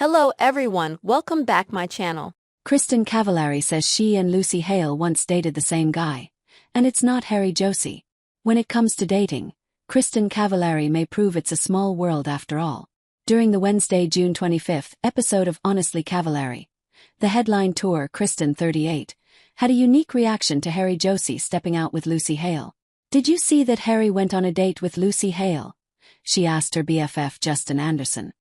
Hello everyone, welcome back my channel. Kristin Cavallari says she and Hale once dated the same guy. And it's not Jowsey. When it comes to dating, Kristin Cavallari may prove it's a small world after all. During the Wednesday, June 25th episode of Honestly Cavallari, the headline tour Kristin 38 had a unique reaction to Jowsey stepping out with Hale. Did you see that Harry went on a date with Hale? She asked her BFF Justin Anderson.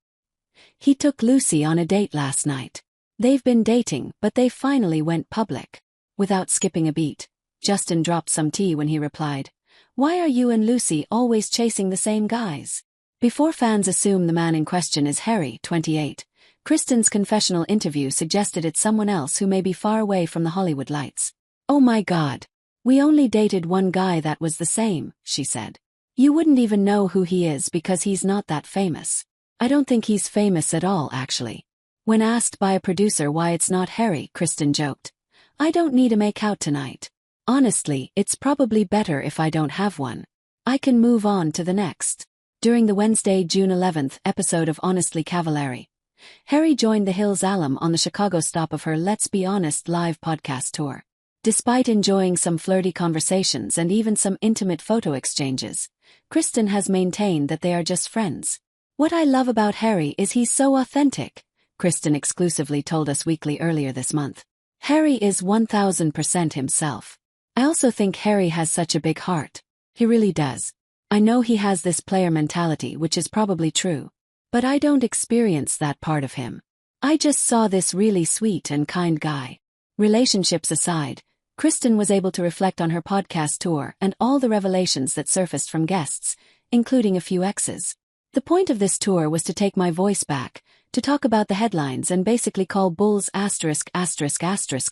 He took Lucy on a date last night. They've been dating, but they finally went public. Without skipping a beat, Justin dropped some tea when he replied, "Why are you and Lucy always chasing the same guys?" Before fans assume the man in question is Harry, 28, Kristin's confessional interview suggested it's someone else who may be far away from the Hollywood lights. "Oh my God. We only dated one guy that was the same," she said. "You wouldn't even know who he is because he's not that famous." "I don't think he's famous at all, actually." When asked by a producer why it's not Harry, Kristin joked, "I don't need a make-out tonight. Honestly, it's probably better if I don't have one. I can move on to the next." During the Wednesday, June 11th episode of Honestly Cavallari, Harry joined the Hills alum on the Chicago stop of her Let's Be Honest live podcast tour. Despite enjoying some flirty conversations and even some intimate photo exchanges, Kristin has maintained that they are just friends. "What I love about Harry is he's so authentic," Kristin exclusively told Us Weekly earlier this month. "Harry is 1000% himself. I also think Harry has such a big heart. He really does. I know he has this player mentality, which is probably true. But I don't experience that part of him. I just saw this really sweet and kind guy." Relationships aside, Kristin was able to reflect on her podcast tour and all the revelations that surfaced from guests, including a few exes. "The point of this tour was to take my voice back, to talk about the headlines and basically call bulls *****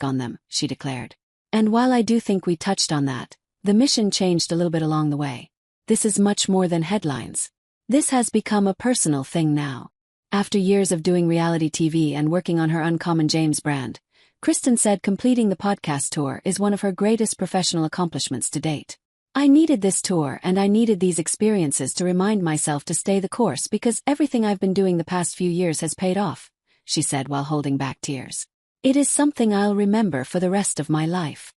on them," she declared. "And while I do think we touched on that, the mission changed a little bit along the way. This is much more than headlines. This has become a personal thing now." After years of doing reality TV and working on her Uncommon James brand, Kristin said completing the podcast tour is one of her greatest professional accomplishments to date. "I needed this tour and I needed these experiences to remind myself to stay the course because everything I've been doing the past few years has paid off," she said while holding back tears. "It is something I'll remember for the rest of my life."